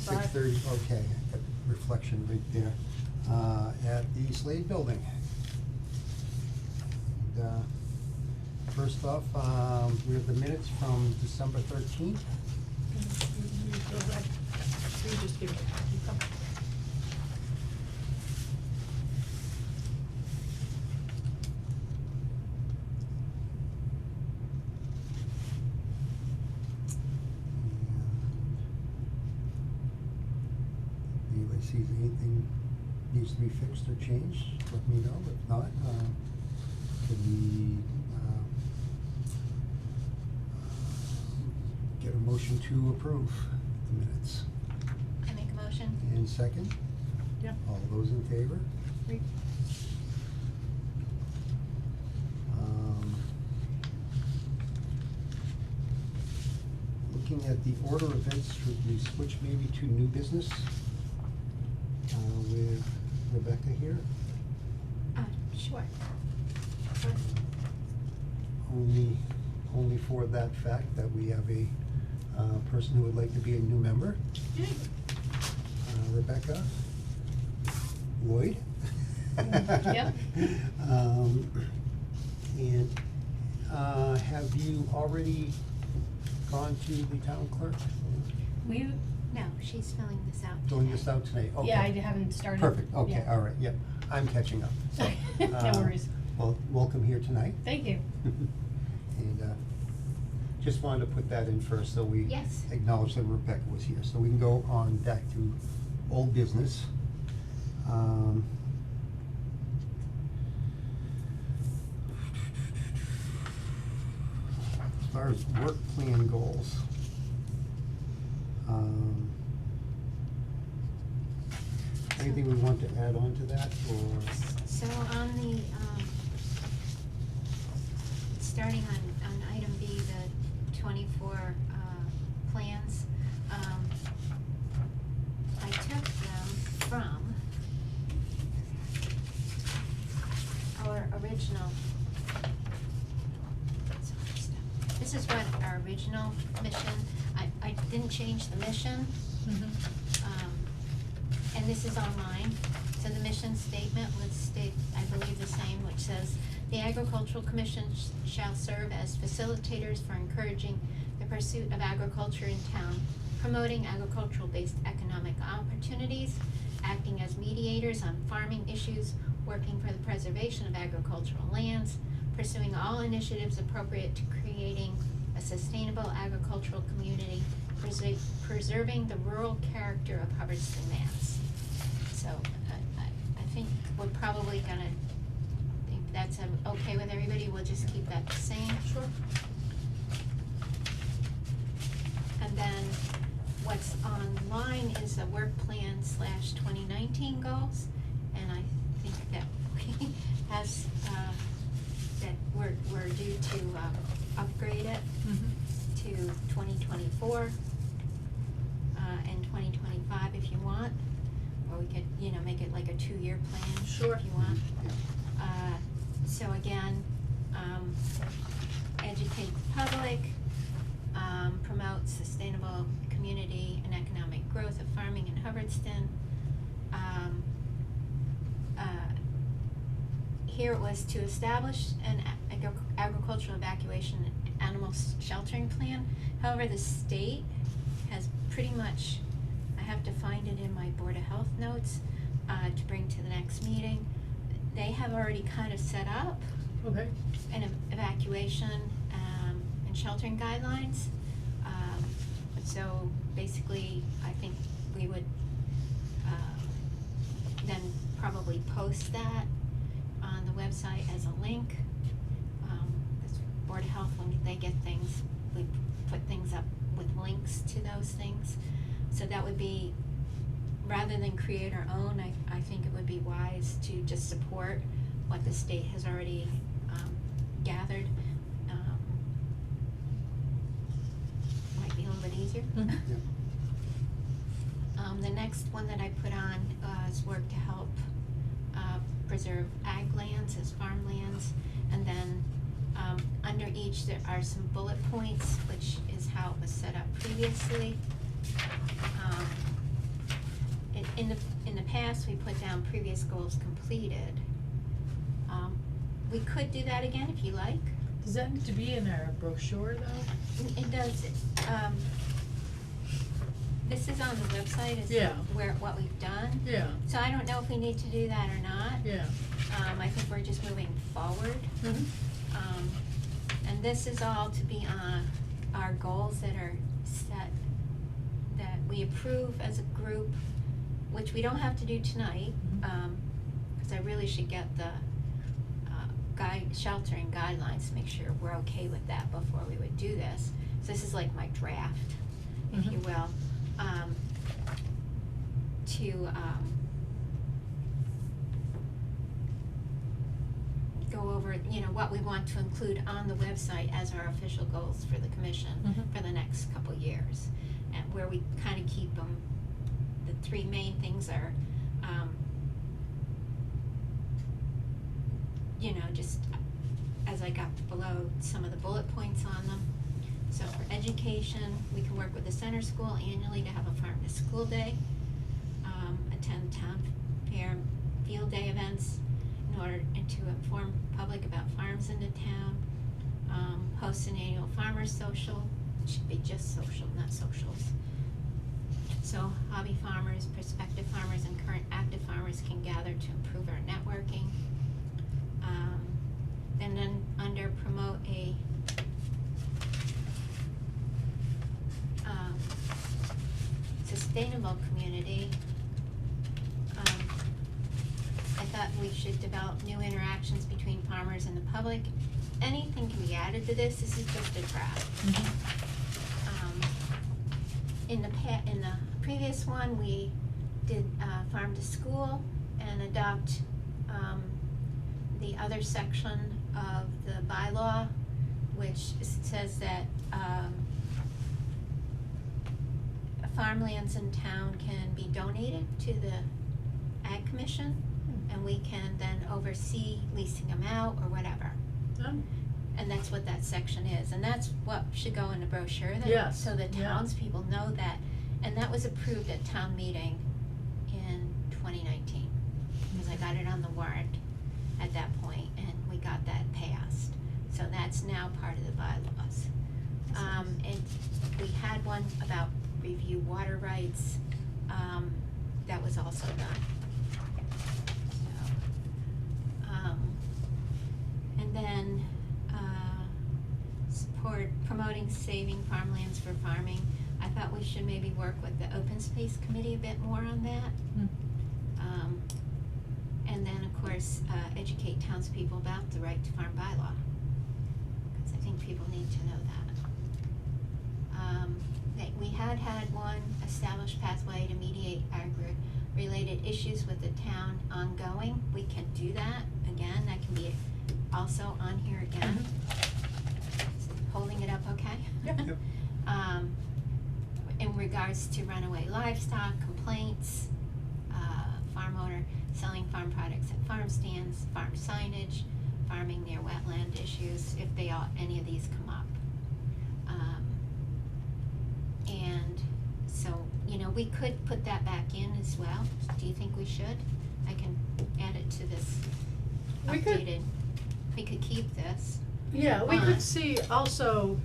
6:35. 6:30, okay, got reflection right there, at the Slade Building. And, first off, we have the minutes from December 13th. You go back. You just give it, you come. And anybody sees anything needs to be fixed or changed, let me know. If not, can we get a motion to approve the minutes? I make a motion. And second? Yeah. All those in favor? Great. Looking at the order of events, should we switch maybe to new business with Rebecca here? Sure. Only for that fact that we have a person who would like to be a new member. Yay. Rebecca Lloyd. Yep. And have you already gone to the town clerk? No, she's filling this out. Filling today. this out tonight? Okay. Yeah, I haven't started. Perfect, okay, Yeah. all right, yep, I'm catching up, so. No worries. Well, welcome here tonight. Thank you. And, just wanted to put that in first, so we Yes. acknowledge that Rebecca was here, so we can go on back to old business. As far as work plan goals, anything we want to add on to that, or? So on the, starting on item B, the 24, plans, I took them from our original, this is what our original mission, I didn't change the mission. And this is online, so the mission statement would state, I believe, the same, which says, "The Agricultural Commission shall serve as facilitators for encouraging the pursuit of agriculture in town, promoting agricultural-based economic opportunities, acting as mediators on farming issues, working for the preservation of agricultural lands, pursuing all initiatives appropriate to creating a sustainable agricultural community, preserving the rural character of Hubbardston, Mass." So, I think we're probably gonna, if that's okay with everybody, we'll just keep that the same. Sure. And then what's online is the work plan / 2019 goals, and I think that we has, that we're due to, upgrade it to 2024, and 2025 if you want, or we could, make it like a 2-year plan. Sure. If you want. Yeah. So again, educate the public, promote sustainable community and economic growth of farming in Hubbardston. Here it was to establish an agricultural evacuation animal sheltering plan. However, the state has pretty much, I have to find it in my Board of Health notes, to bring to the next meeting. They have already kind of set up Okay. an evacuation, and sheltering guidelines. So basically, I think we would, then probably post that on the website as a link. This Board of Health, when they get things, we put things up with links to those things. So that would be, rather than create our own, I think it would be wise to just support what the state has already, gathered. Might be a little bit easier. Mhm. Yeah. The next one that I put on, is work to help, preserve ag lands as farmlands. And then, under each, there are some bullet points, which is how it was set up previously. in the past, we put down previous goals completed. We could do that again if you like. Does that need to be in our brochure though? It does, this is on the website, is Yeah. what we've done. Yeah, So I don't know if we need to do that or not. yeah. I think we're just moving forward. And this is all to be on our goals that are set, that we approve as a group, which we don't have to do tonight, Mhm. cause I really should get the, sheltering guidelines to make sure we're okay with that before we would do this. So this is like my draft, if you Mhm. will, to, go over, what we want to include on the website as our official goals for the commission Mhm. for the next couple years. And where we kinda keep them, the three main things are, just as I got below some of the bullet points on them. So for education, we can work with the center school annually to have a farm to school day, attend town fair field day events in order to inform public about farms in the town, host an annual farmers social, it should be just social, not socials. So hobby farmers, prospective farmers, and current active farmers can gather to improve our networking. And then under promote a sustainable community, I thought we should develop new interactions between farmers and the public. Anything can be added to this is just a draft. In the previous one, we did farm to school and adopt the other section of the bylaw, which says that farmlands in town can be donated to the Ag Commission, and we can then oversee leasing them out or whatever. And that's what that section is, and that's what should go in the brochure, Yes, so the yeah. townspeople know that. And that was approved at town meeting in 2019, because I got it on the warrant at that point, and we got that passed. So that's now part of the bylaws. And we had one about review water rights, that was also done. So, and then, support promoting saving farmlands for farming. I thought we should maybe work with the open space committee a bit more on that. And then, of course, educate townspeople about the right to farm bylaw, because I think people need to know that. We had one established pathway to mediate agri-related issues with the town ongoing. We can do that again, that can be also on here again. Holding it up okay? Yep. In regards to runaway livestock complaints, farm owner selling farm products at farm stands, farm signage, farming near wetland issues, if any of these come up. And so, we could put that back in as well. Do you think we should? I can add it to this We could- updated. We could keep this. Yeah, we on. could see also,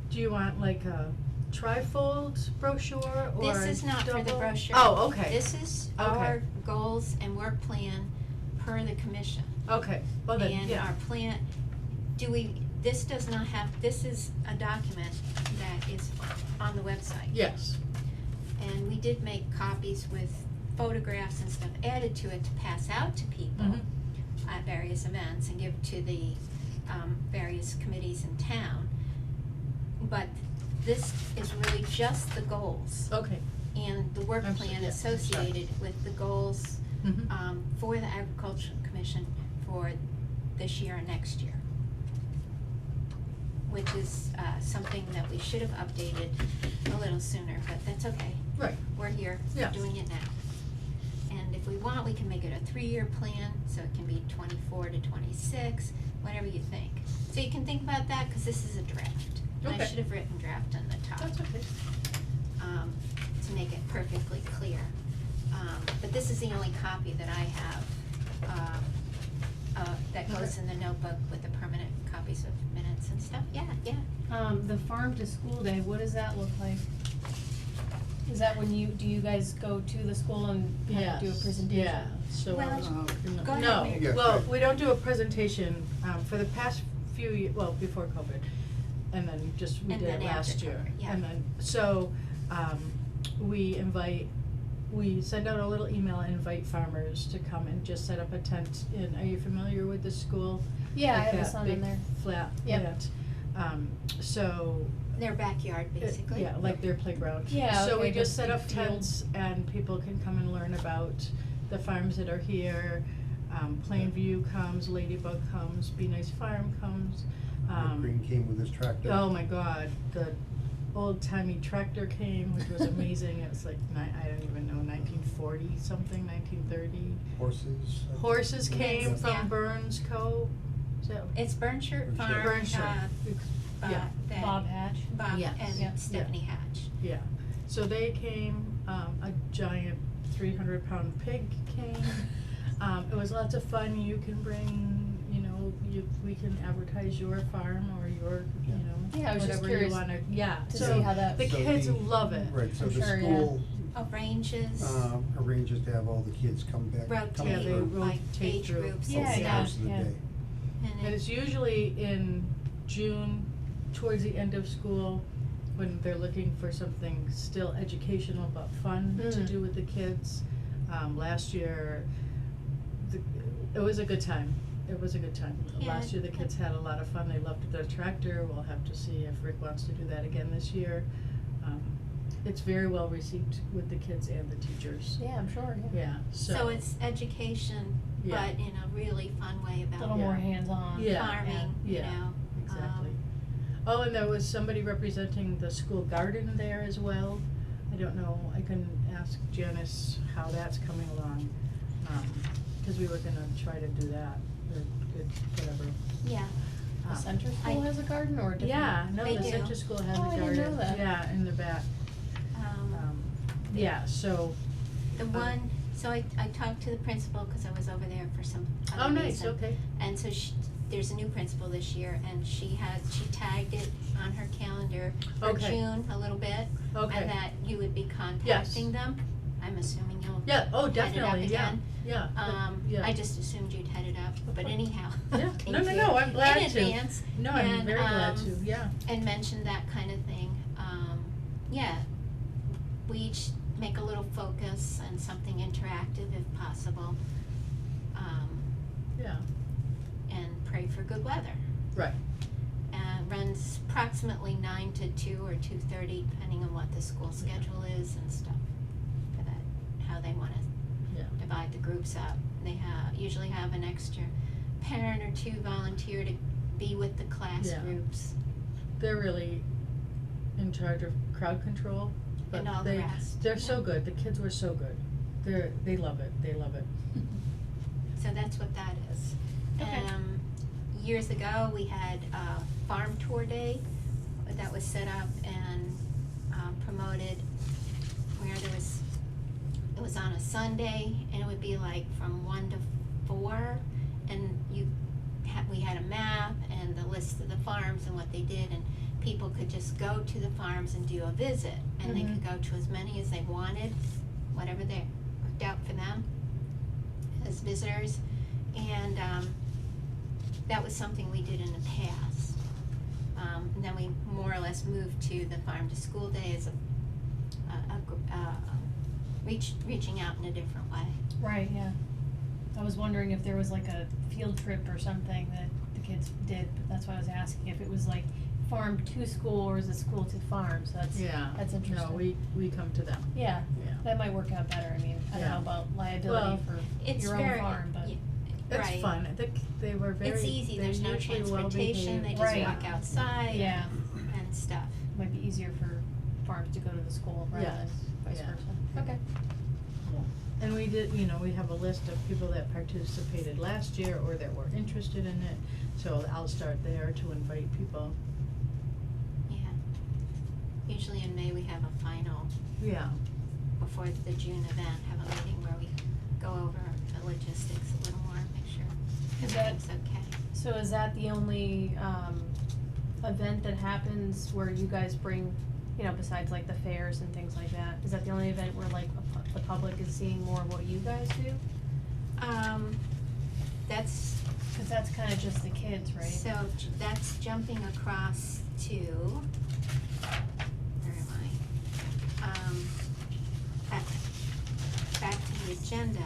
do you want like a trifold brochure or This is not for the double? brochure. Oh, okay. This is Okay. our goals and work plan per the commission. Okay, well then, And yeah. our plan, this does not have, this is a document that is on the website. Yes, And we did make copies with photographs and stuff added to it to pass out to people Mhm. at various events and give to the various committees in town. But this is really just the goals okay. and the work I'm sorry, plan yeah, sorry. associated with the goals Mhm. for the Agricultural Commission for this year and next year. Which is something that we should have updated a little sooner, but that's okay. Right, We're here, we're Yes. doing it now. And if we want, we can make it a 3-year plan, so it can be 24 to 26, whatever you think. So you can think about that, cause this is a draft. And I Okay. should have written draft on the top. that's okay. To make it perfectly clear. But this is the only copy that I have, that goes in the notebook with the permanent copies of minutes and stuff. Yeah, yeah. The farm to school day, what does that look like? Is that when do you guys go to the school and kind of do a Yes, presentation? yeah, so. Well, go ahead, No, Mary. Yeah, well, good. we don't do a presentation, for the past few well, before COVID, and then we And did it then last after year. COVID, yeah. And then, so, we send out a little email and invite farmers to come and just set up a tent are you familiar with the school? Yeah, I Like have a that son in there. big flat Yep. tent. So, Their backyard, basically. yeah, like their playground. Yeah, So we okay, just the set big up field. tents and people can come and learn about the farms that are here. Plainview comes, Ladybug comes, Be Nice Farm comes. Rick Green came with his tractor. Oh my God, the old timey tractor came, which was amazing. It was like I don't even know, 1940 something, 1930. Horses. Horses came Yes, from yeah. Burns Co. Is that? It's Burnshirt Burnshirt. Farm, Burnshirt. Yeah. that Bob Hatch. Bob Yes. and Yeah. Stephanie Hatch. Yeah, so they came, a giant 300-pound pig came. It was lots of fun. You can bring, we can advertise your farm or your, Yeah, I was just whatever curious you wanna, yeah. to So see how that. the So kids love it. Right, so I'm the sure, yeah. school, Arranges, arranges to have all the kids come back. come rotate, Yeah, they through like rotate age through. groups Yeah, and over the yeah. stuff. course of the day. And it's usually in June, towards the end of school, when they're looking for something still educational but fun to Mm. do with the kids. Last year, it was a good time. It was a good time. Yeah, Last year, the kids had a lot of fun. They loved their tractor. We'll have to see if Rick wants to do that again this year. It's very well received with the kids and the teachers. Yeah, I'm sure, yeah. Yeah, So it's education, Yeah. but in a really fun way A about little more Yeah. hands-on. Yeah. farming, you Yeah. know. Exactly. Oh, and there was somebody representing the school garden there as well. I don't know, I can ask Janice how that's coming along, 'cause we were gonna try to do that, or whatever. Yeah, The Um, center school has a garden or a different? Yeah, no, They the do. Center School has a Oh, I garden. didn't know that. Yeah, in the back. Yeah, so, the one, so I talked to the principal, cause I was over there for some oh, other nice, reason. okay. And so there's a new principal this year, and she tagged it on her calendar for Okay. June a little bit. Okay. And that you would be contacting them. I'm assuming you'll Yeah, oh, head it up definitely, yeah, again. yeah. Yeah. I just assumed you'd head it up, but anyhow. Yeah, thank no, you. I'm glad In to. advance. No, I'm And, very glad to, yeah. And mention that kind of thing. Yeah, we each make a little focus and something interactive if possible, Yeah, and pray for good weather. right, Runs approximately 9 to 2 or 2:30, depending on what the school schedule is and stuff, for that, how they wanna yeah. divide the groups up. They usually have an extra parent or two volunteer to be with the class Yeah. groups. They're really in charge of crowd control, but And all the rest, they're so yeah. good, the kids were so good. They love it, they love it. So that's what that is. Okay. Years ago, we had a farm tour day that was set up and promoted, where it was on a Sunday, and it would be like from 1 to 4, and we had a map and the list of the farms and what they did, and people could just go to the farms and do a visit, and they Mhm. could go to as many as they wanted, whatever they worked out for them as visitors. And that was something we did in the past. And then we more or less moved to the farm to school day as reaching out in a different way. Right, yeah. I was wondering if there was like a field trip or something that the kids did, but that's why I was asking if it was like farm to school or is it school to farm, so that's interesting. No, we come to them, Yeah, yeah. that might work out better, I mean, I don't Yeah. know about Well, liability for It's your very, own farm, but. y- It's right. fun, I think they were very, It's easy, they're there's no usually well transportation, they behaved. just Right. walk outside Yeah, and stuff. might be easier for farms to go to the school rather than Yes, vice yeah. versa. Okay. And we did, we have a list of people that participated last year or that were interested in it, so I'll start there to invite people. Yeah. Usually in May, we have a final Yeah, before the June event, have a meeting where we go over the logistics a little more, make sure Is that- everything's okay. So is that the only, event that happens where you guys bring, you know, besides like the fairs and things like that? Is that the only event where like the public is seeing more of what you guys do? That's, Cause that's kinda just the kids, right? so that's jumping across to, where am I? Back to the agenda.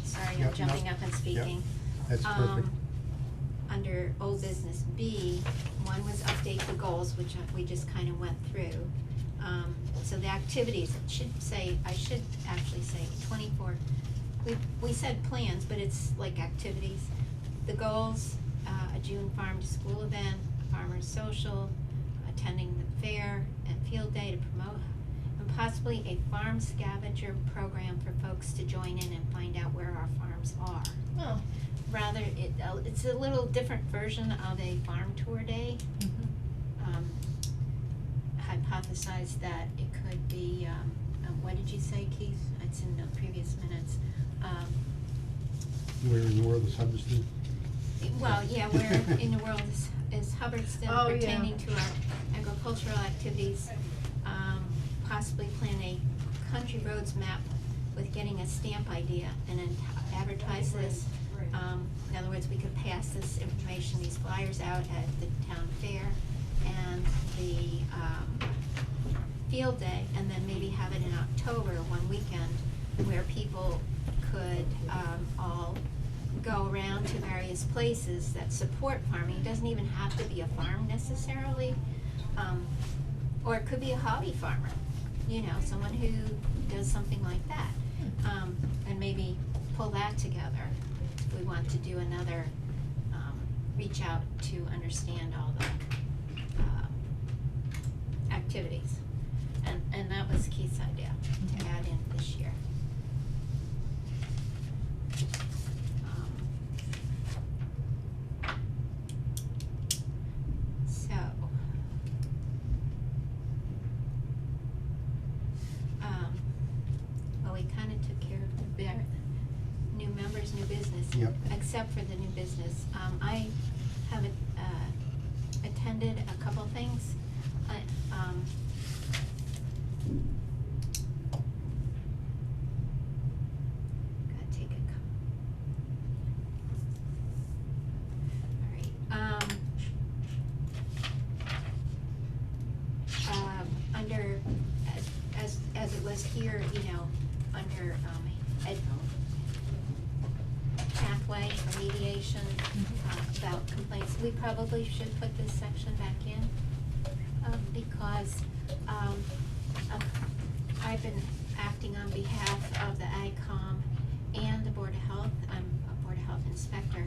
Sorry, I'm Yep, jumping no, up and speaking. That's perfect. Under old business B, one was update the goals, which we just kind of went through. So the activities, it should say, I should actually say 24, we said plans, but it's like activities. The goals, a June farm to school event, farmers social, attending the fair and field day to promote, and possibly a farm scavenger program for folks to join in and find out where our farms are. Oh. Rather, it's a little different version of a farm tour day. Hypothesized that it could be, what did you say, Keith? It's in the previous minutes. Where in the world is Hubbardston? Well, yeah, where in the world is Hubbardston Oh, yeah. pertaining to our agricultural activities? Possibly plan a country roads map with getting a stamp idea and then advertise this. In other words, we could pass this information, these flyers out at the town fair and the field day, and then maybe have it in October, one weekend, where people could all go around to various places that support farming. It doesn't even have to be a farm necessarily, or it could be a hobby farmer, you know, someone who does something like that, and maybe pull that together. We want to do another, reach out to understand all the activities. And that was Keith's idea, to add in this year. So, well, we kinda took care of the new members, new business. Yep. Except for the new business. I have attended a couple things. Gotta take a under, as it was here, you know, under, pathway or mediation, about complaints, we probably should put this section back in, because, I've been acting on behalf of the AgCom and the Board of Health. I'm a Board of Health inspector.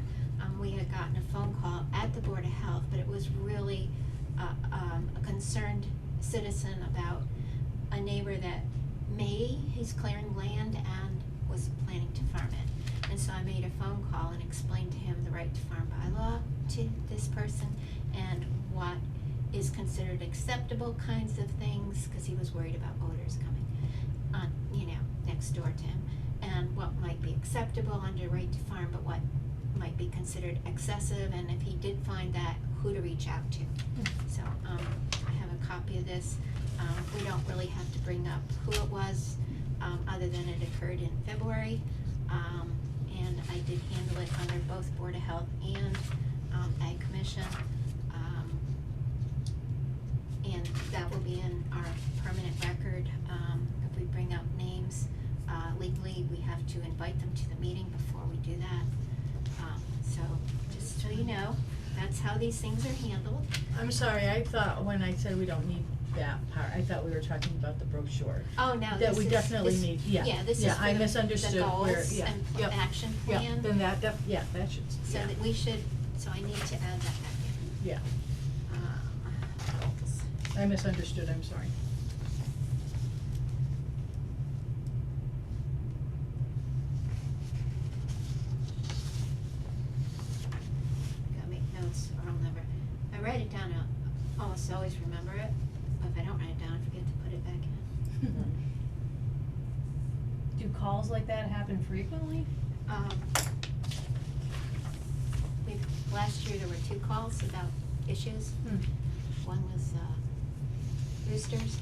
We had gotten a phone call at the Board of Health, but it was really, a concerned citizen about a neighbor that he's clearing land and was planning to farm it. And so I made a phone call and explained to him the right to farm bylaw to this person and what is considered acceptable kinds of things, cause he was worried about odors coming on, you know, next door to him. And what might be acceptable under right to farm, but what might be considered excessive, and if he did find that, who to reach out to. So, I have a copy of this. We don't really have to bring up who it was, other than it occurred in February. And I did handle it under both Board of Health and, Ag Commission. And that will be in our permanent record. If we bring up names, legally, we have to invite them to the meeting before we do that. So, just so you know, that's how these things are handled. I'm sorry, I thought when I said we don't need that part, I thought we were talking about the brochure. Oh, no, That we definitely need, yeah. Yeah, this is Yeah, for I the misunderstood where, goals yeah, and yep, action yeah, plan. then that should, So yeah, that we should, so I need to add that back in. yeah, Goals. I misunderstood, I'm sorry. Gotta make notes or I'll never, I write it down, I'll almost always remember it, but if I don't write it down, I forget to put it back in. Do calls like that happen frequently? Last year there were 2 calls about issues. One was roosters,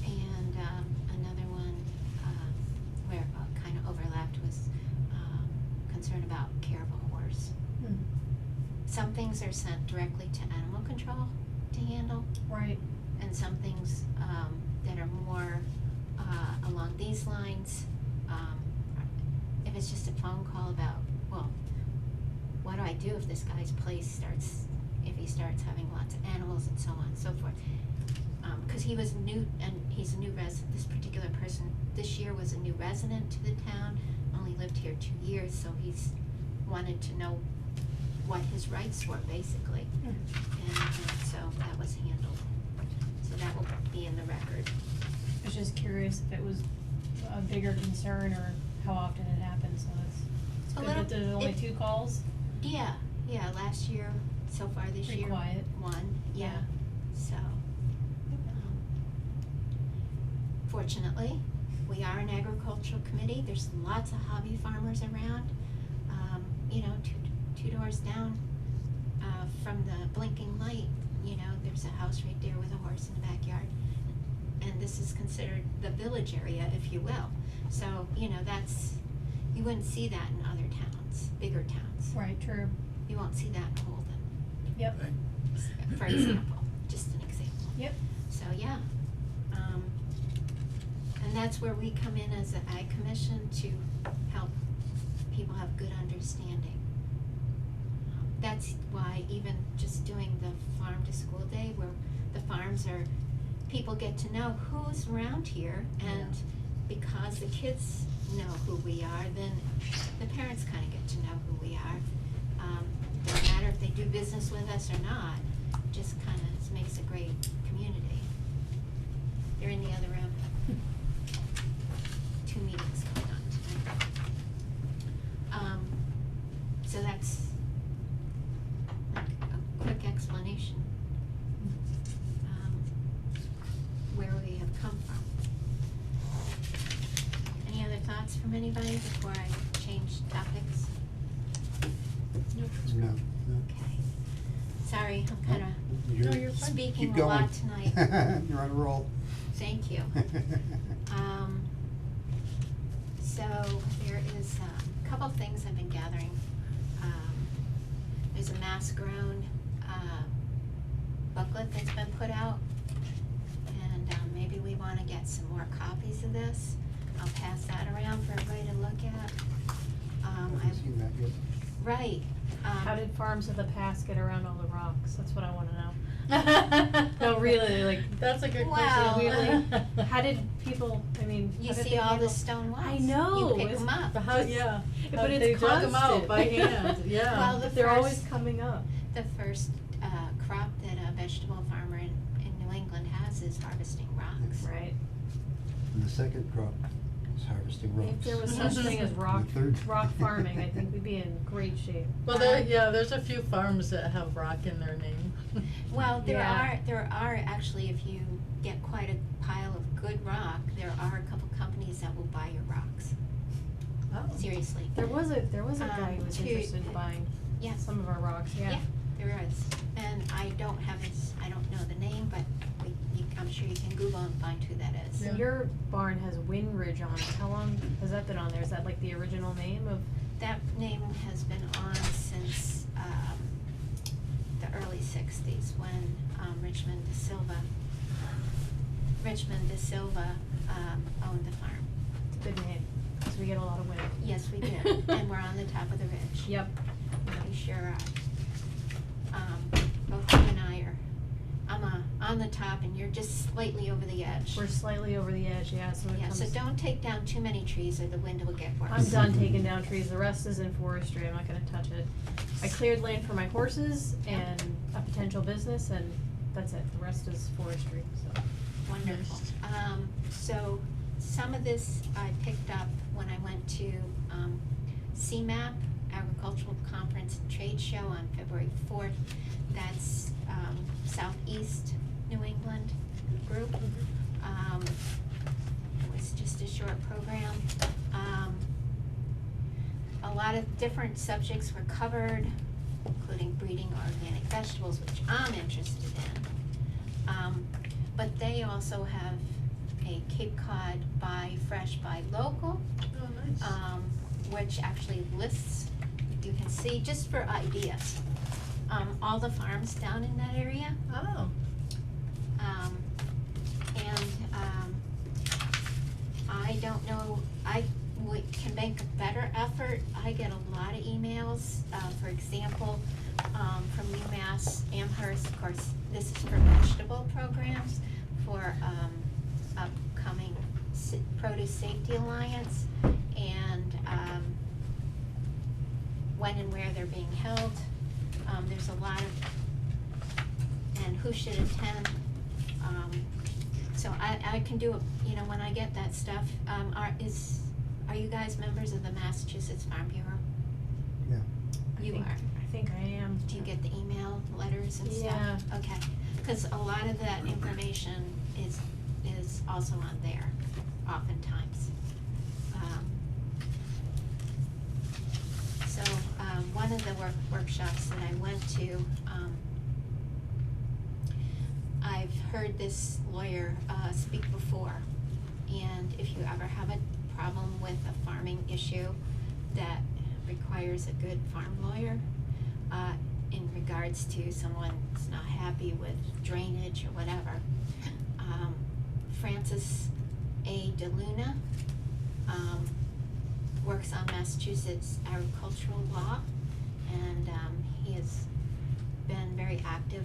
and another one where kind of overlapped was concern about care of a horse. Some things are sent directly to animal control to handle, Right. and some things that are more along these lines. If it's just a phone call about, well, what do I do if this guy's place if he starts having lots of animals and so on and so forth. Because he was new, and he's a new resident, this particular person this year was a new resident to the town, only lived here 2 years, so he's wanted to know what his rights were, basically. And so that was handled. So that will be in the record. I was just curious if it was a bigger concern or how often it happens, so it's A good little- that there's only it- 2 calls. Yeah, last year, so far this Pretty year. quiet. 1, yeah, so. Fortunately, we are an agricultural committee, there's lots of hobby farmers around. Two doors down, from the blinking light, there's a house right there with a horse in the backyard. And this is considered the village area, if you will. So, you wouldn't see that in other towns, bigger towns. Right, true. You won't see that in Holden, Yep. for example, just an example. Yep. So, yeah. And that's where we come in as the Ag Commission to help people have good understanding. That's why even just doing the farm to school day, where the farms are, people get to know who's around here, and because the kids know who we are, then the parents kind of get to know who we are. Doesn't matter if they do business with us or not, just kind of makes a great community. They're in the other room. 2 meetings going on tonight. So that's like a quick explanation, where we have come from. Any other thoughts from anybody before I change topics? No. Okay. Sorry, I'm kind of No, you're fine. speaking Keep a going. lot tonight. You're on a roll. Thank you. So there is a couple of things I've been gathering. There's a Mass Grown booklet that's been put out, and maybe we want to get some more copies of this. I'll pass that around for everybody to look at. I haven't seen that yet. Right. How did Farms of the Past get around all the rocks? That's what I wanna know. No, really, like, That's a good Well, question. how did people, I mean, You how did see they all handle- the stone walls. I know, You pick it's- them up. The how, yeah. But How it's they dug them out constant. by hand, yeah. Well, the They're always first- coming up. The first crop that a vegetable farmer in New England has is harvesting rocks. Right. And the second crop is harvesting rocks. If there was such thing as rock, The third- rock farming, I think we'd be in great shape. Well, there's a few farms that have rock in their name. Well, there Yeah. are actually, if you get quite a pile of good rock, there are a couple companies that will buy your rocks. Oh. Seriously. There was a guy who was To- interested in buying Yes. some of our rocks, yeah. Yeah, there is. And I don't know the name, but I'm sure you can Google and find who that is. Yeah. And your barn has Windridge on it. How long has that been on there? Is that like the original name of? That name has been on since the early 60s, when Richmond De Silva owned the farm. It's a good name, because we get a lot of wind. Yes, we do, and we're on the top of the ridge. Yep. We sure are. Both you and I are, I'm on the top and you're just slightly over the edge. We're slightly over the edge, yeah, so it Yeah, comes. so don't take down too many trees or the wind will get worse. I'm done taking down trees. The rest is in forestry. I'm not gonna touch it. I cleared land for my horses and a potential business, and that's it. The rest is forestry, so. Wonderful. So some of this I picked up when I went to CMAP, Agricultural Conference and Trade Show on February 4th. That's Southeast New England group. It was just a short program. lot of different subjects were covered, including breeding organic vegetables, which I'm interested in. But they also have a Cape Cod buy fresh, buy local, Oh, nice. which actually lists, you can see, just for ideas, all the farms down in that area. Oh, I don't know, can make a better effort. I get a lot of emails, for example, from UMass Amherst, of course, this is for vegetable programs, for, upcoming Produce Safety Alliance, and, when and where they're being held. There's a lot of, and who should attend. So I can do, when I get that stuff, are you guys members of the Massachusetts Farm Bureau? Yeah. You are. I think I am. Do you get the email, letters and stuff? Yeah. Okay, cause a lot of that information is also on there, oftentimes. So, one of the workshops that I went to, I've heard this lawyer, speak before, and if you ever have a problem with a farming issue that requires a good farm lawyer, in regards to someone's not happy with drainage or whatever, Francis A. DeLuna, works on Massachusetts agricultural law, and, he has been very active.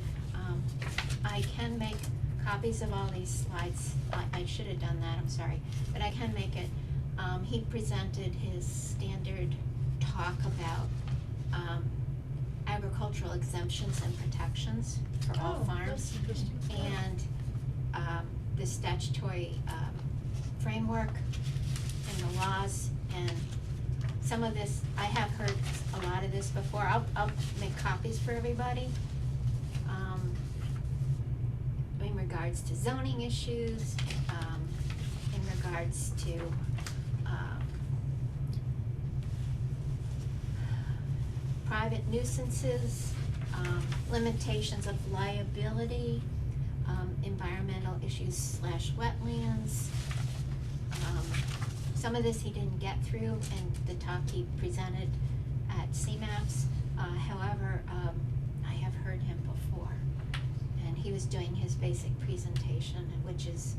I can make copies of all these slides. I should have done that, I'm sorry, but I can make it. He presented his standard talk about, agricultural exemptions and protections for all oh, farms. that's interesting. And, the statutory, framework and the laws, and some of this, I have heard a lot of this before. I'll make copies for everybody. In regards to zoning issues, in regards to, private nuisances, limitations of liability, environmental issues / wetlands. Some of this he didn't get through in the talk he presented at CMAPS. However, I have heard him before, and he was doing his basic presentation, which is,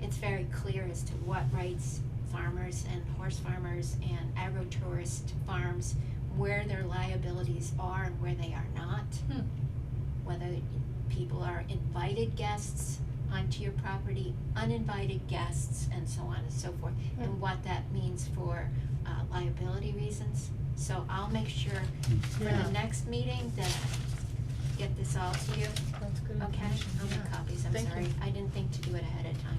it's very clear as to what rights farmers and horse farmers and agrotourist farms, where their liabilities are and where they are not. Whether people are invited guests onto your property, uninvited guests, and so on and so forth, and what that means for liability reasons. So I'll make sure for Yeah. the next meeting that I get this all to you. That's good Okay, information, I'll make yeah. copies, I'm Thank sorry, you. I didn't think to do it ahead of time.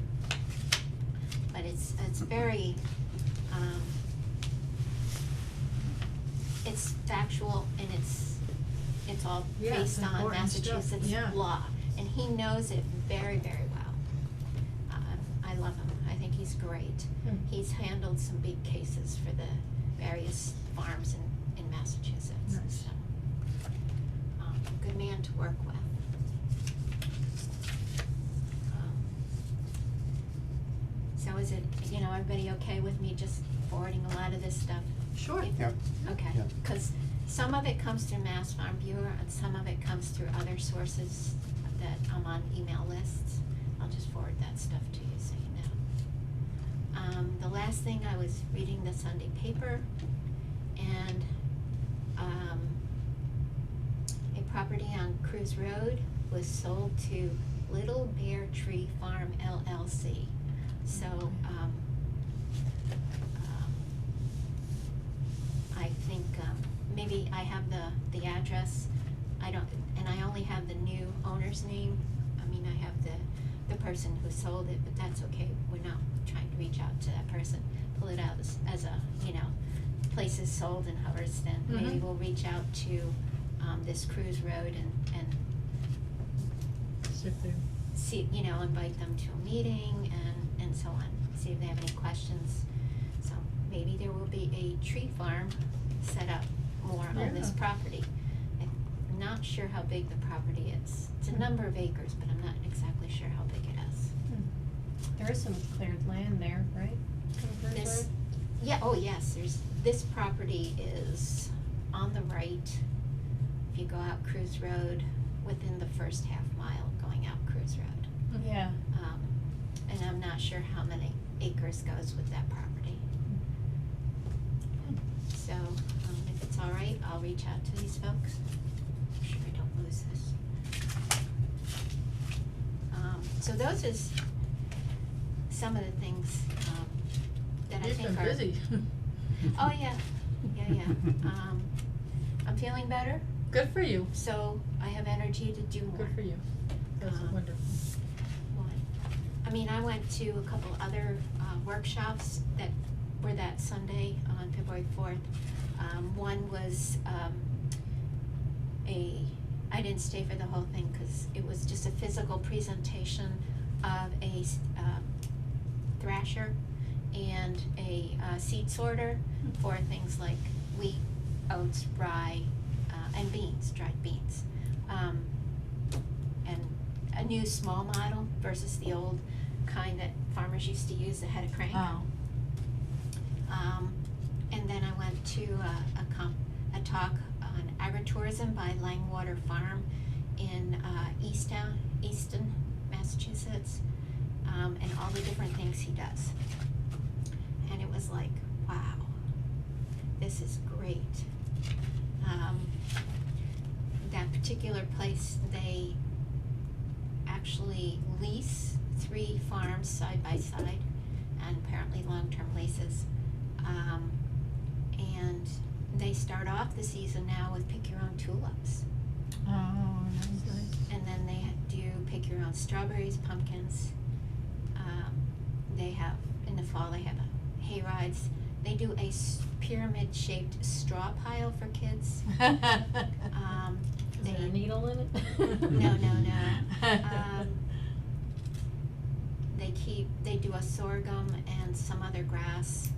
But it's very, it's factual, and it's all Yeah, it's based on important stuff, Massachusetts yeah. law, and he knows it very, very well. I love him, I think he's great. Hmm. He's handled some big cases for the various farms in Massachusetts, Nice. so, good man to work with. So is it, everybody okay with me just forwarding a lot of this stuff? Sure. If- Yeah. Okay, Yeah. cause some of it comes through Mass Farm Bureau and some of it comes through other sources that I'm on email lists. I'll just forward that stuff to you so you know. The last thing, I was reading the Sunday paper, and, a property on Cruise Road was sold to Little Bear Tree Farm LLC. So, I think, maybe I have the address, and I only have the new owner's name. I mean, I have the person who sold it, but that's okay, we're not trying to reach out to that person. Pull it out as a, places sold in Hubbardston. Maybe Mhm. we'll reach out to, this Cruise Road and See if they- see, invite them to a meeting and so on, see if they have any questions. So maybe there will be a tree farm set up more on this Yeah. property. I'm not sure how big the property is. It's a number of acres, but I'm not exactly sure how big it is. There is some cleared land there, right? On Cruise This, Road? yeah, oh yes, this property is on the right. If you go out Cruise Road, within the first half mile going out Cruise Road. Yeah. And I'm not sure how many acres goes with that property. So, if it's all right, I'll reach out to these folks. Make sure I don't lose this. So those is some of the things, that I You've think been are. busy. Oh, yeah, yeah. I'm feeling better, Good for you. so I have energy to do more. Good for you. That's wonderful. I mean, I went to a couple other workshops that were that Sunday on February 4th. One was I didn't stay for the whole thing because it was just a physical presentation of a thrasher and a seed sorter for things like wheat, oats, rye, and beans, dried beans. And a new small model versus the old kind that farmers used to use that had a crank. Oh. And then I went to a talk on agritourism by Langwater Farm in Easton, Massachusetts, and all the different things he does. And it was like, wow, this is great. That particular place, they actually lease 3 farms side by side, and apparently long-term leases. And they start off the season now with pick your own tulips. Oh, nice. And then they do pick your own strawberries, pumpkins. They have, in the fall, they have hay rides. They do a pyramid-shaped straw pile for kids. Is there a needle in it? No. They do a sorghum and some other grass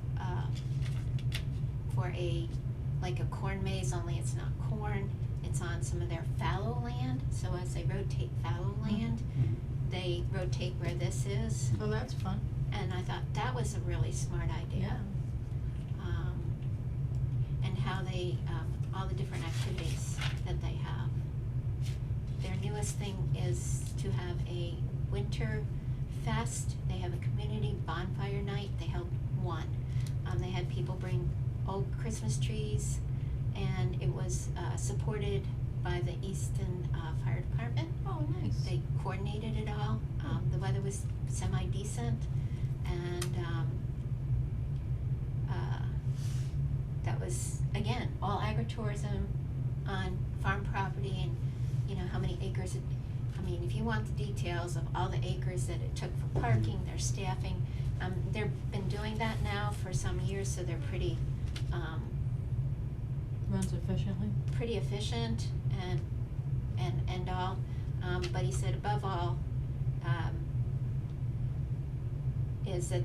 for like a corn maze, only it's not corn. It's on some of their fallow land. So as they rotate fallow land, they rotate where this is. Oh, that's fun. And I thought that was a really smart idea. And how they, all the different activities that they have. Their newest thing is to have a winter fest. They have a community bonfire night. They held one. They had people bring old Christmas trees, and it was supported by the Easton Fire Department. Oh, nice. They coordinated it all. The weather was semi-decent, and that was, again, all agritourism on farm property, and you know how many acres I mean, if you want the details of all the acres that it took for parking, their staffing, they've been doing that now for some years, so they're pretty Runs efficiently. pretty efficient and all. But he said above all, is that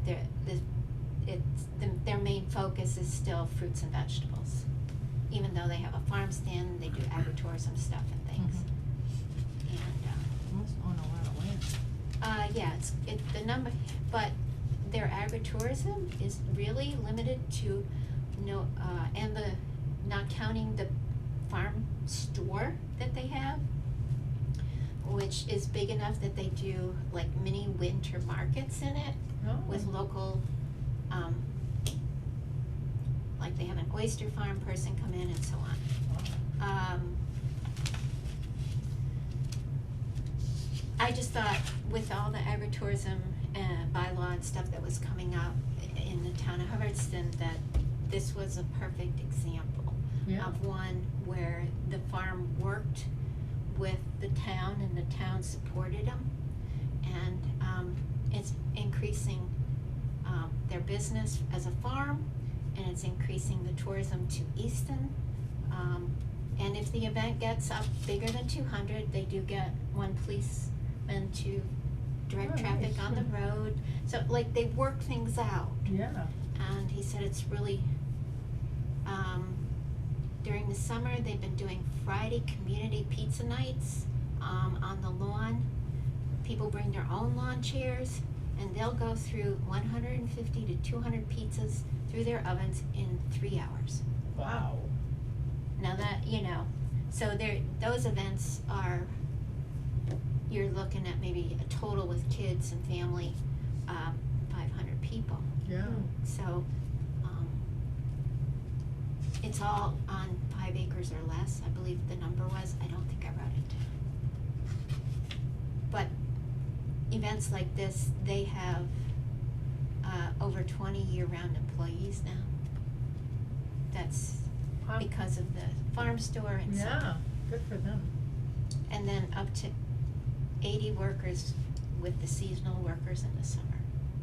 their main focus is still fruits and vegetables. Even though they have a farm stand, they do agritourism stuff and things. Must own a lot of land. Yeah, it's the number, but their agritourism is really limited to and not counting the farm store that they have, which is big enough that they do like mini winter markets in it with local, like they have an oyster farm person come in and so on. I just thought with all the agritourism bylaw and stuff that was coming up in the town of Hubbardston, that this was a perfect example of one where the farm worked with the town and the town supported them, and it's increasing their business as a farm, and it's increasing the tourism to Easton. And if the event gets up bigger than 200, they do get one policeman to direct traffic on the road. So like they work things out. Yeah. And he said it's really during the summer, they've been doing Friday community pizza nights, on the lawn. People bring their own lawn chairs, and they'll go through 150 to 200 pizzas through their ovens in 3 hours. Wow. Now that, so those events are, you're looking at maybe a total with kids and family, 500 people. Yeah. So, it's all on 5 acres or less, I believe the number was, I don't think I wrote it down. But events like this, they have, over 20 year-round employees now. That's Wow. because of the farm store and so. Yeah, good for them. And then up to 80 workers with the seasonal workers in the summer.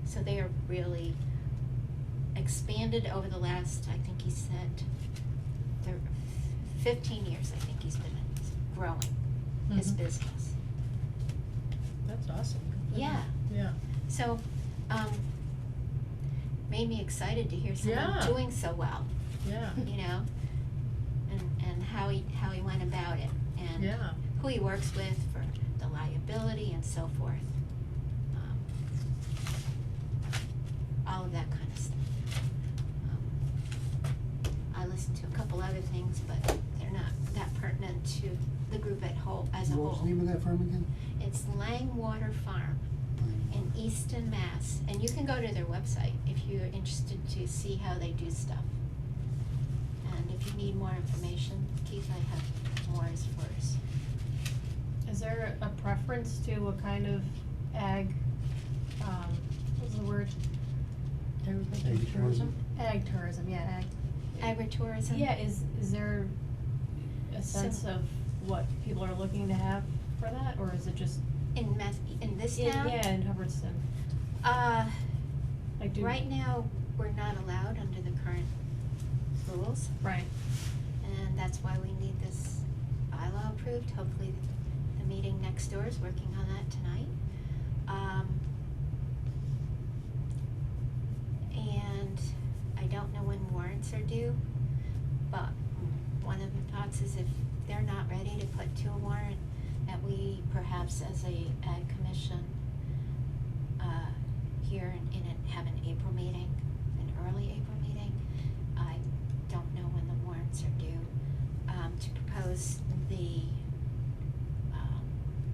So they are really expanded over the last, I think he said, 15 years, I think he's been growing his Mhm. business. That's awesome. Good for Yeah. them. Yeah. So, made me excited to hear someone Yeah. doing so well, Yeah. and how he went about it, and Yeah. who he works with for the liability and so forth. All of that kind of stuff. I listened to a couple other things, but they're not that pertinent to the group as a whole. What was the name of that firm again? It's Langwater Farm in Easton, Mass. And you can go to their website if you're interested to see how they do stuff. And if you need more information, Keith, I have more as far as. Is there a preference to what kind of ag, what's the word? Agriculture, Agritourism. tourism? Ag tourism, yeah, ag. Agritourism? Yeah, is there a sense of what people are looking to have for that, or is it just? In this town? Yeah, in Hubbardston, like do. Right now, we're not allowed under the current rules, Right, and that's why we need this bylaw approved. Hopefully, the meeting next door is working on that tonight. And I don't know when warrants are due, but one of the thoughts is if they're not ready to put to a warrant, that we perhaps as a ag commission, here have an April meeting, an early April meeting. I don't know when the warrants are due, to propose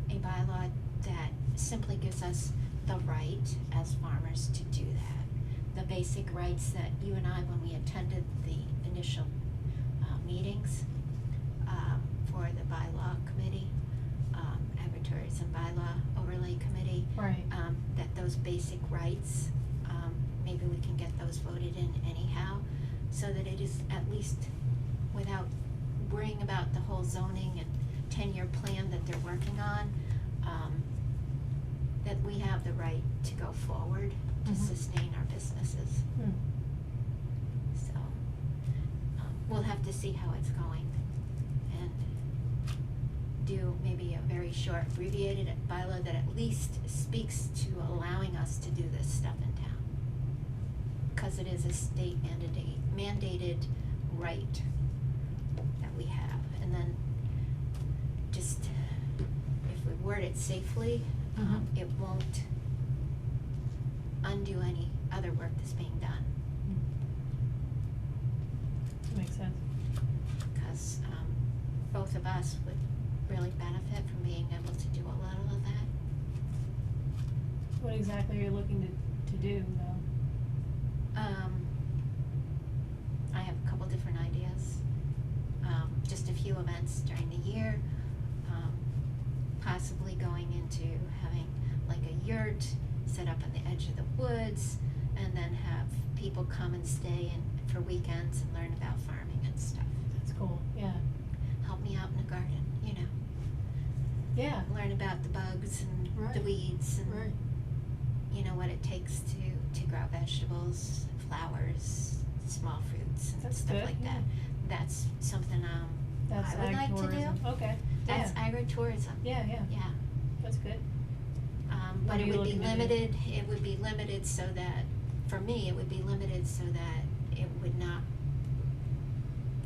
a bylaw that simply gives us the right as farmers to do that. The basic rights that you and I, when we attended the initial meetings for the bylaw committee, agritourism bylaw overlay committee, right. that those basic rights, maybe we can get those voted in anyhow, so that it is at least, without worrying about the whole zoning and 10-year plan that they're working on, that we have the right to go forward to Mhm. sustain our businesses. Hmm. So, we'll have to see how it's going, and do maybe a very short abbreviated bylaw that at least speaks to allowing us to do this stuff in town. 'Cause it is a state mandated right that we have, and then just, if we word it safely, it won't undo any other work that's being done. Makes sense. Because both of us would really benefit from being able to do a little of that. What exactly are you looking to do, though? I have a couple different ideas. Just a few events during the year, possibly going into having like a yurt set up on the edge of the woods, and then have people come and stay for weekends and learn about farming and stuff. That's cool, yeah. Help me out in the garden, Yeah. learn about the bugs and the Right. weeds and Right. what it takes to grow vegetables, flowers, small fruits and That's stuff good, like yeah. that. That's something That's I would like to do. ag-tourism, okay, That's yeah, agritourism. yeah, Yeah. that's good. What But are it you would be looking to do? limited, it would be limited so that, for me, it would be limited so that it would not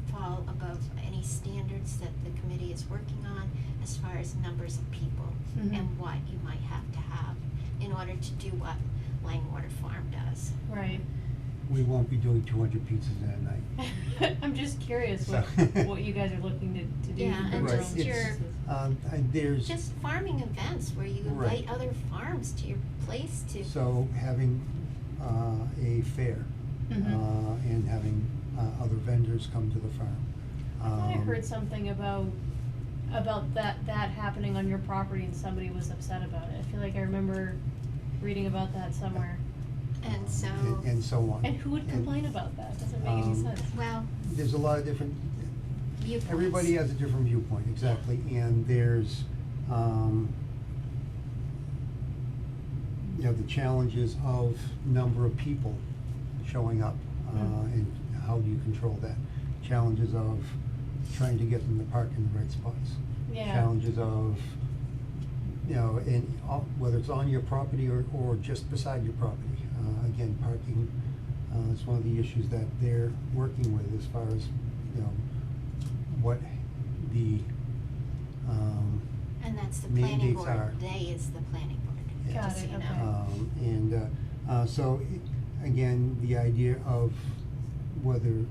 fall fall above any standards that the committee is working on as far as numbers of people Mhm. and what you might have to have in order to do what Langwater Farm does. Right. We won't be doing 200 pizzas in a night. I'm just curious So- what you guys are looking to do. Yeah, for and your just own your- businesses. And there's, Just farming events where you Right. invite other farms to your place to. so having, a fair, Mhm. and having, other vendors come to the farm. I thought I Um, heard something about that happening on your property and somebody was upset about it. I feel like I remember reading about that somewhere. And so, and so on. And who would And complain about that? Doesn't make any sense. well, There's a lot of different, viewpoints. everybody has a different viewpoint, exactly, and there's, the challenges of number of people showing up, and how do you control that? Challenges of trying to get them to park in the right spots. Yeah. Challenges of, whether it's on your property or just beside your property. Again, parking, is one of the issues that they're working with as far as, what the, And that's the planning mandates board. are. They is the planning board, Yeah. Got just so it, you okay. know. So, again, the idea of whether,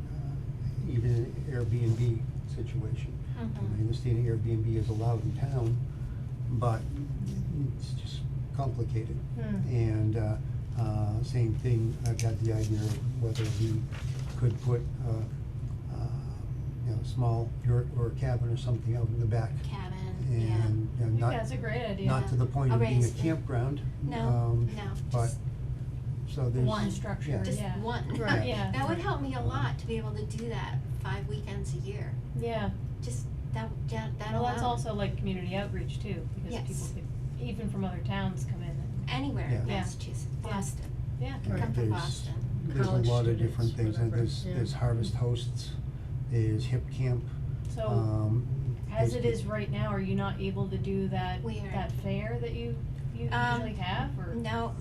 even an Airbnb situation. Mhm. I understand Airbnb is allowed in town, but it's just complicated. Hmm. And, same thing, I've had the idea of whether we could put, a small yurt or a cabin or something out in the back. Cabin, And, yeah. I think not, that's a great idea. not to the point A of being a raised bed. campground. No, no, But, just so there's. One structure, yeah. just yeah. one. Right. Yeah. That would help me a lot to be able to do that 5 weekends a year. Yeah. Just that Well, that's alone. also like community outreach too, because Yes. people could, even from other towns, come in and, Anywhere in Yeah. Massachusetts, Yeah. Boston. yeah. Right, Come from there's- Boston. There's a College lot of students, different things, and whatever, there's yeah. Harvest Hosts, there's Hip Camp, So, as it basically- is right now, are you not able to do that, We are. that fair that you usually have, or? No,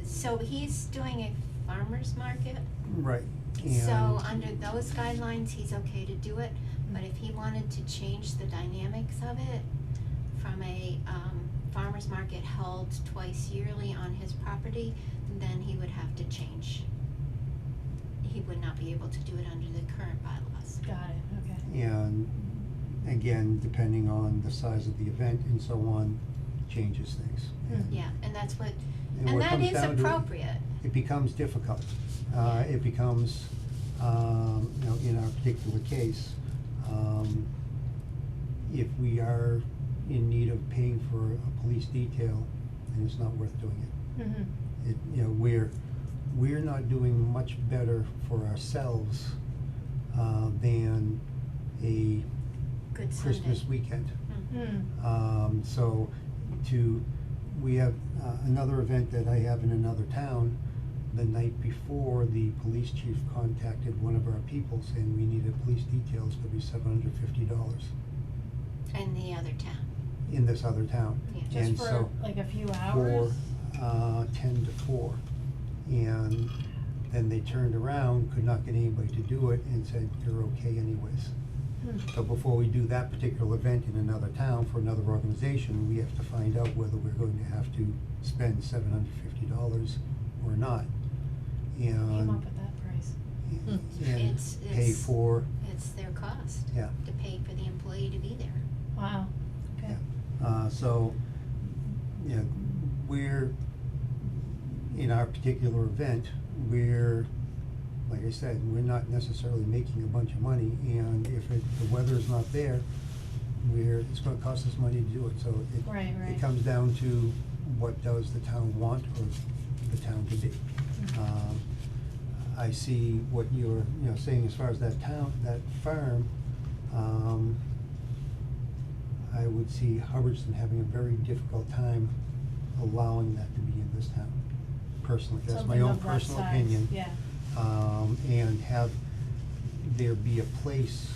so he's doing a farmer's market. Right, So and, under those guidelines, he's okay to do it, but if he wanted to change the dynamics of it from a, farmer's market held twice yearly on his property, then he would have to change. He would not be able to do it under the current bylaws. Got it, okay. and again, depending on the size of the event and so on, changes things. And- Yeah, and that's what, and and what that comes is down to it, appropriate. it becomes difficult. It becomes, in our particular case, if we are in need of paying for a police detail, then it's not worth doing it. Mm-hmm. We're not doing much better for ourselves, than a Good Sunday. Christmas weekend. Mhm. So we have, another event that I have in another town. The night before, the police chief contacted one of our people saying we needed police details to be $750 In the other town, in this other town. yeah. Just And for so, like a few for, hours? 10 to 4. And then they turned around, could not get anybody to do it, and said, you're okay anyways. Hmm. So before we do that particular event in another town for another organization, we have to find out whether we're going to have to spend $750 or not. Came And, up with that price. and It's- pay it's- for, It's their cost. Yeah. To pay for the employee to be there. Wow, okay. so, we're, in our particular event, we're, like I said, we're not necessarily making a bunch of money, and if the weather's not there, it's gonna cost us money to do it, so Right, right. it comes down to what does the town want or the town to be. Mhm. I see what you're, saying as far as that farm, I would see Hubbardston having a very difficult time allowing that to be in this town, personally, that's my Something own of that personal size, opinion. yeah. And have there be a place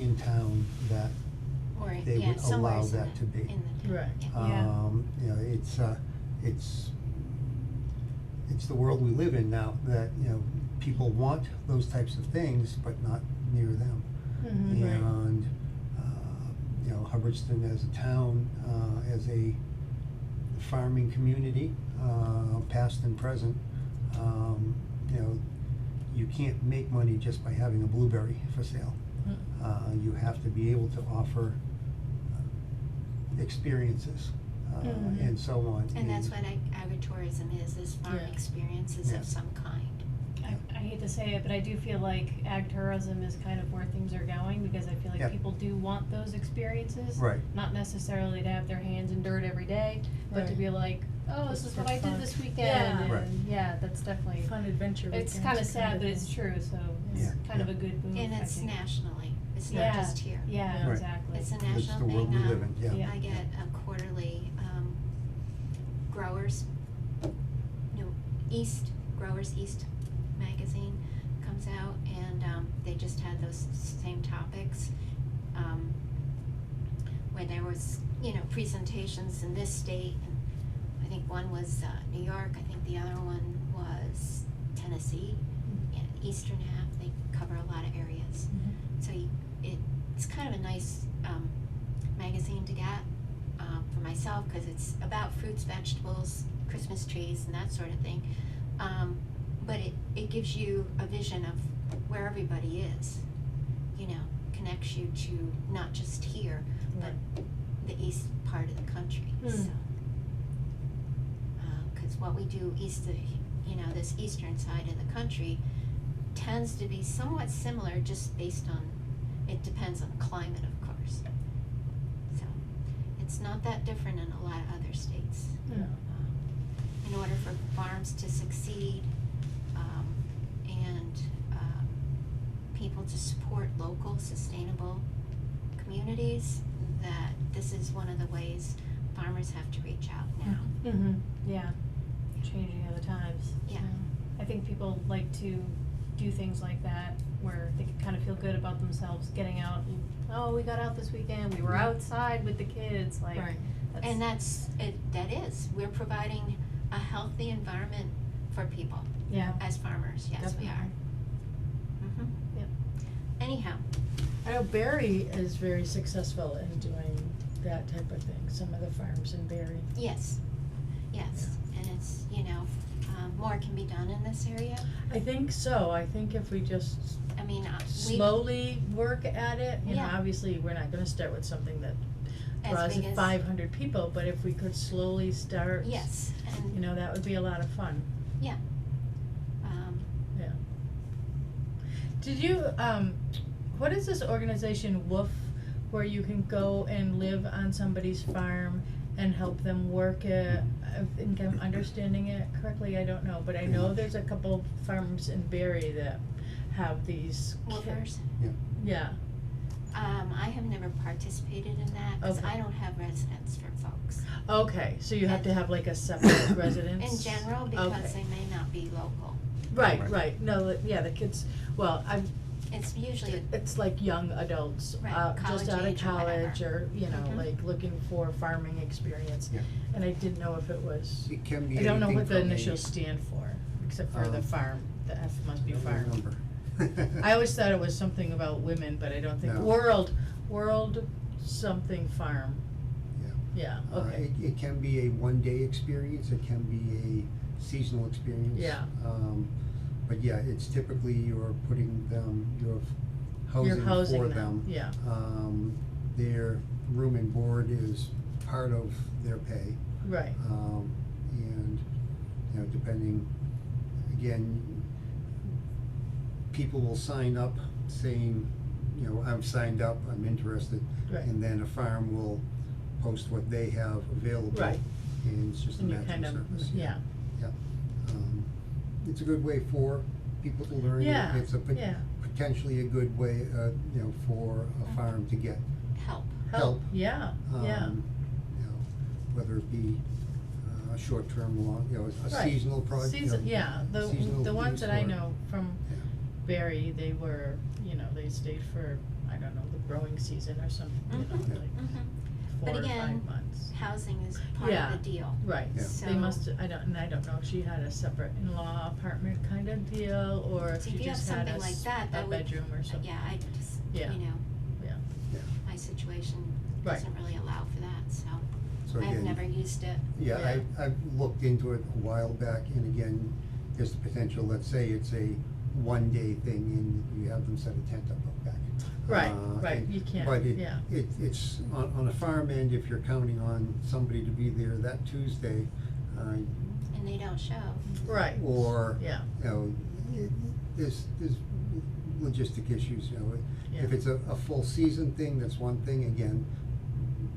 in town that Or, they yeah, would allow somewheres in that to be. in the town. Right. Yeah. Yeah. It's the world we live in now, that, people want those types of things, but not near them. Mhm, right. And, you know, Hubbardston as a town, as a farming community, past and present, you know, you can't make money just by having a blueberry for sale. You have to be able to offer experiences, Mhm. and so on. And that's what agritourism is farm Yeah. experiences Yeah. of some kind. I hate to say it, but I do feel like ag tourism is kind of where things are going, because I feel like Yeah. people do want those experiences. Right. Not necessarily to have their hands in dirt every day, but to Right. be like, oh, this Just is for what I fun. did this weekend, Yeah. and Right. yeah, that's definitely, Fun adventure it's weekends kinda kind sad, of but it's thing. true, so it's Yeah, kind of yeah. a good move, And I it's think. nationally, it's Yeah, not just here. yeah, Right. exactly. It's a It's national the thing. world we live in, yeah. Yeah. I get a quarterly, Growers East magazine comes out, and, they just had those same topics. Where there was, you know, presentations in this state, and I think one was, New York, I think the other one was Tennessee, and eastern half, they cover a lot of areas. Mhm. So it's kind of a nice magazine to get for myself, because it's about fruits, vegetables, Christmas trees, and that sort of thing. But it gives you a vision of where everybody is, you know, connects you to not just here, but the east part of the country. Mm. So, because what we do east of, you know, this eastern side of the country tends to be somewhat similar, just based on, it depends on the climate, of course. So, it's not that different in a lot of other states. Yeah. In order for farms to succeed, and people to support local, sustainable communities, that this is one of the ways farmers have to reach out now. Mhm. Yeah, changing of the times. Yeah. I think people like to do things like that, where they can kind of feel good about themselves, getting out and, oh, we got out this weekend, we were outside with the kids, like, Right. that's. And that is, we're providing a healthy environment for people Yeah. as farmers, yes, we are. Definitely. Mhm. Yep. Anyhow, I know Barry is very successful in doing that type of thing, some of the farms in Barry. yes, and it's, you know, more can be done in this area. I think so, I think if we just I mean, we, slowly work at it, you know, Yeah. obviously, we're not gonna start with something that as draws big as, 500 people, but if we could slowly start, yes, you and, know, that would be a lot of fun, yeah. yeah. Did you, what is this organization, WOOF, where you can go and live on somebody's farm and help them work it? I think I'm understanding it correctly, I don't know, but I know there's a couple farms in Barry that have these Woofers. Yeah, I have never participated in that, cause Okay. I don't have residence for folks. okay, so you have to have like a separate residence? In general, because Okay. they may not be local. Right, Right. right, no, yeah, the kids, well, It's usually, it's like young adults, Right, just college out of age or whatever. college or, you know, Mhm. like looking for farming experience. Yeah. And I didn't know if it was, It can be I don't know anything what the from a- initials stand for, except for the farm, the F must be I don't farm. remember. I always thought it was something about women, but I don't think, No. world something farm, Yeah. yeah, okay, It can be a one-day experience, it can be a seasonal experience. Yeah. But yeah, it's typically you're putting them, you're you're housing housing for them. yeah, Their room and board is part of their pay. right, And, you know, depending, again, people will sign up saying, you know, I'm signed up, I'm interested. Right. And then a farm will post what they have available. Right. And it's just a and you matching kind of, service. yeah, Yeah. It's a good way for people to learn. Yeah, It's a yeah. potentially a good way, you know, for a farm to get help. help. Yeah, yeah, You know, whether it be a short-term, long, you know, a Right. seasonal project. Season, yeah, seasonal the ones that I use or- know from Yeah. Barry, they were, you know, they stayed for, I don't know, the growing season or something, you know, Mhm, like mhm. 4 But or 5 again, months. housing is part Yeah. of the deal. Right, Yeah. they So- must, I don't know if she had a separate in-law apartment kind of deal, or if See, she if you have just had something like that, a that would, bedroom or something. yeah, I just, Yeah. you know, Yeah, Yeah. my situation Right. doesn't really allow for that, so So I've again, never used it. Yeah, Yeah. I've looked into it a while back, and again, there's the potential, let's say it's a one-day thing, and you have them set a tent up out back. Right, right, and- you can't, But yeah. it's, on a farm end, if you're counting on somebody to be there that Tuesday, And they don't show. right, or, yeah, you know, there's logistic issues, you know. If Yeah. it's a full season thing, that's one thing, again,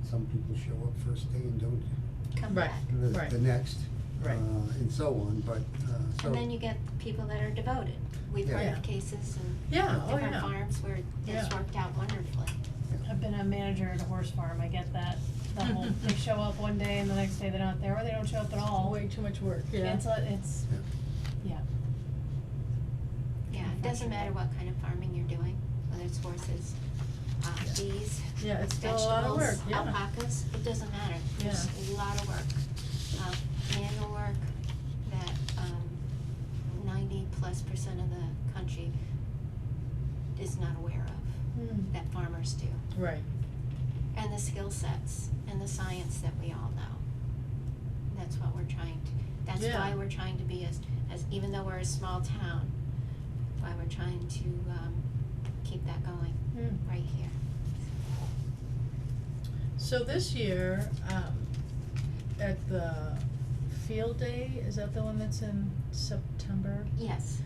some people show up first day and don't Come Right. back. Right. the next, Right. and so on, but, so. And then you get people that are devoted. We've heard Yeah. of cases and Yeah, oh, different yeah. farms where it's Yeah. worked out wonderfully. I've been a manager at a horse farm, I get that, the whole, they show up one day and the next day they're not there, or they don't show up at all. way too much work, yeah. It's, yeah, Yeah, it doesn't matter what kind of farming you're doing, whether it's horses, Yeah. bees, Yeah, it's still a lot of work, vegetables, yeah. alpacas, it doesn't matter. There's a lot of work, manual work that, 90+% of the country is not aware of, Hmm. that farmers do. Right, And the skill sets and the science that we all know. That's what we're trying to, that's Yeah. why we're trying to be as, even though we're a small town, why we're trying to, keep that going Hmm. right here. So this year, at the field day, is that the one that's in September? Yes,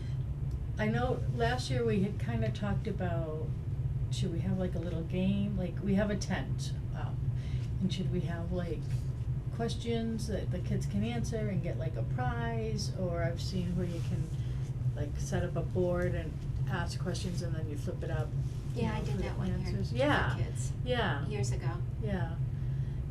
I know last year we had kinda talked about, should we have like a little game, like, we have a tent, and should we have like questions that the kids can answer and get like a prize, or I've seen where you can like set up a board and ask questions and then you flip it up. you yeah, I know, did for that the one here answers. for Yeah, kids, yeah, years ago. yeah.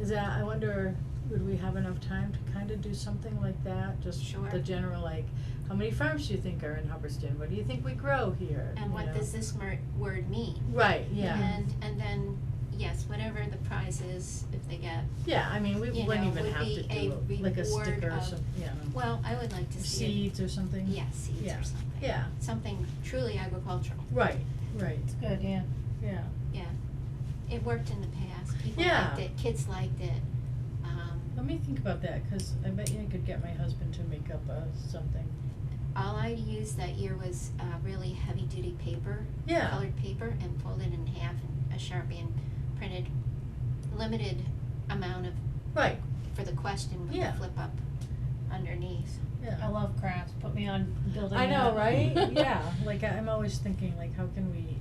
Is that, I wonder, would we have enough time to kinda do something like that? Just Sure. the general, like, how many farms do you think are in Hubbardston? What do you think we grow here? And You what know? does this word mean? Right, yeah. And then, yes, whatever the prize is, if they get, Yeah, I mean, we you wouldn't know, even would have be to a do like a reward sticker or of- some, you know, well, I would like to see it. seeds or something. Yeah, seeds Yeah. or something. Yeah. Something truly agricultural. Right, right, it's good, yeah. yeah. Yeah, it worked in the past, people Yeah. liked it, kids liked it, Let me think about that, 'cause I bet you I could get my husband to make up something. all I used that year was, really heavy duty paper, Yeah. colored paper, and folded in half, and a Sharpie, and printed limited amount of, Right, for the question with the Yeah. flip up underneath. yeah. I love crafts, put me on building I know, that. right? Yeah, like I'm always thinking, like, how can we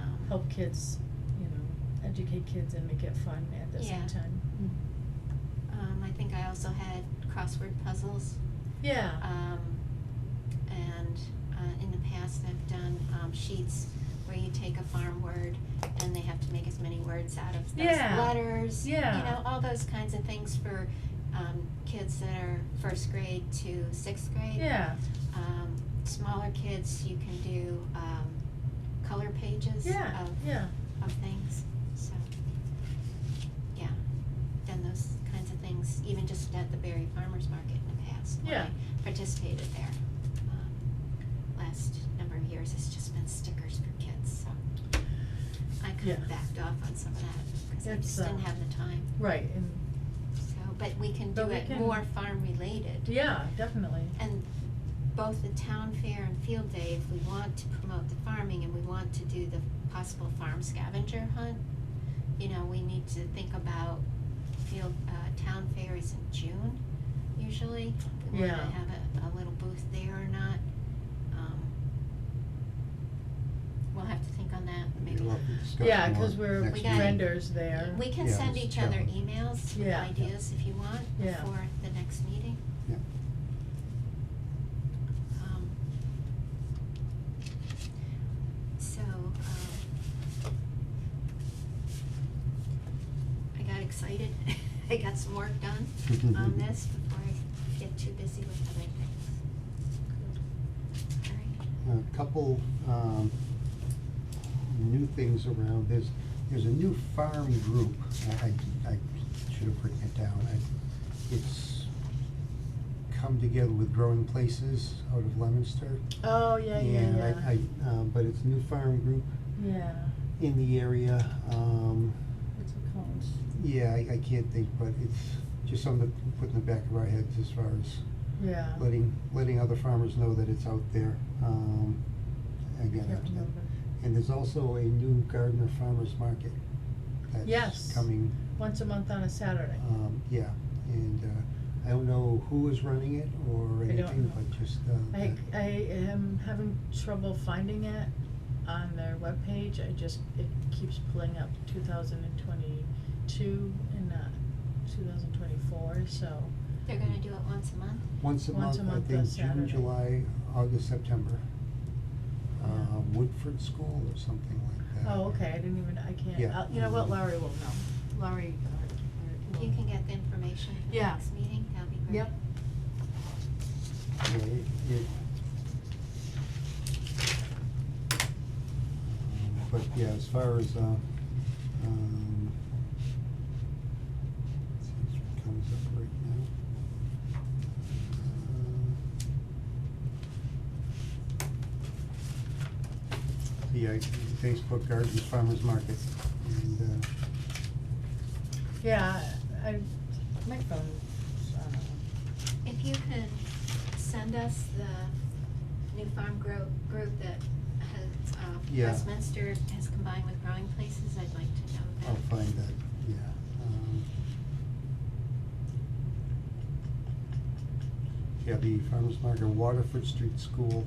Um, help kids, you know, educate kids and make it fun at the Yeah. same time? I think I also had crossword puzzles. Yeah, And in the past, I've done sheets where you take a farm word and they have to make as many words out of those Yeah. letters. Yeah. You know, all those kinds of things for kids that are first grade to sixth grade. yeah, Smaller kids, you can do color pages yeah, yeah, of things. So, yeah, done those kinds of things, even just at the Berry Farmers Market in the past. when Yeah. I participated there. Last number of years, it's just been stickers for kids, so I kind of Yeah. backed off on some of that, because I It's, just didn't have the time. right, and, So, but we can do But we it can- more farm related. yeah, definitely. And both the town fair and field day, if we want to promote the farming and we want to do the possible farm scavenger hunt, you know, we need to think about town fair is in June, usually. We wanna Yeah. have a little booth there or not. We'll have to think on that, maybe. We'll have to discuss Yeah, more 'cause we're next We got it. vendors there. We can Yeah, send it's each other challenge. emails with Yeah. ideas if you want, Yeah. before the next meeting. Yeah. So, I got excited, I got some work done on this before I get too busy with other things. All right. A couple, new things around, there's a new farm group, I should have written it down. It's come together with Growing Places out of Leominster. Oh, yeah, yeah, And yeah. but it's a new farm group Yeah, in the area. what's it called? Yeah, I can't think, but it's just something to put in the back of our heads as far as Yeah. letting other farmers know that it's out there. Again, Can't remember. and there's also a new Gardner Farmers Market that's Yes. coming. Once a month on a Saturday. Yeah, and I don't know who is running it or I don't anything, know. but just I am having trouble finding it on their webpage. It keeps pulling up 2022 and not 2024, so. They're gonna do it once a month? once a month, I month think on June, Saturday. July, August, September. Yeah. Woodford School or something like that. Oh, okay, I didn't even, I can't, Yeah. you know what, Laurie will know. Laurie, If you can get the information for the Yeah. next meeting, that'd be great. Yep. Yeah, but yeah, as far as, let's see what comes up right now. Yeah, Facebook Gardens Farmers Market, and, Yeah, my phone, If you can send us the new farm group that has, Yeah. Westminster has combined with Growing Places, I'd like to know that. I'll find that, yeah. Yeah, the Farmers Market, Waterford Street School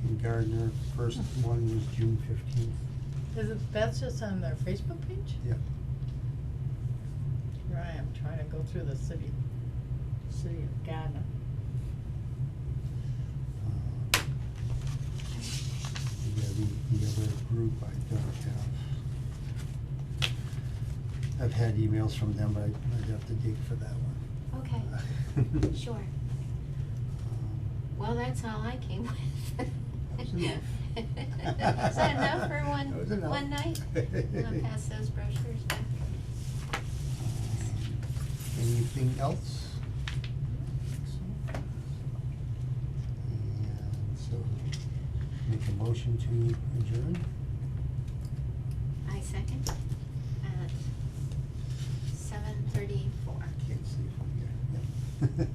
in Gardner, first one was June 15th. that's just on their Facebook page? Yeah. Here I am trying to go through the city of Gardner. Yeah, the other group I don't have. I've had emails from them, but I'd have to dig for that one. Okay, sure. Well, that's all I came with. That was enough. Is that enough for That was enough. one night? I'll pass those brochures back. Anything else? And so, make a motion to adjourn? I second at 7:34. Can't see from here. Yep.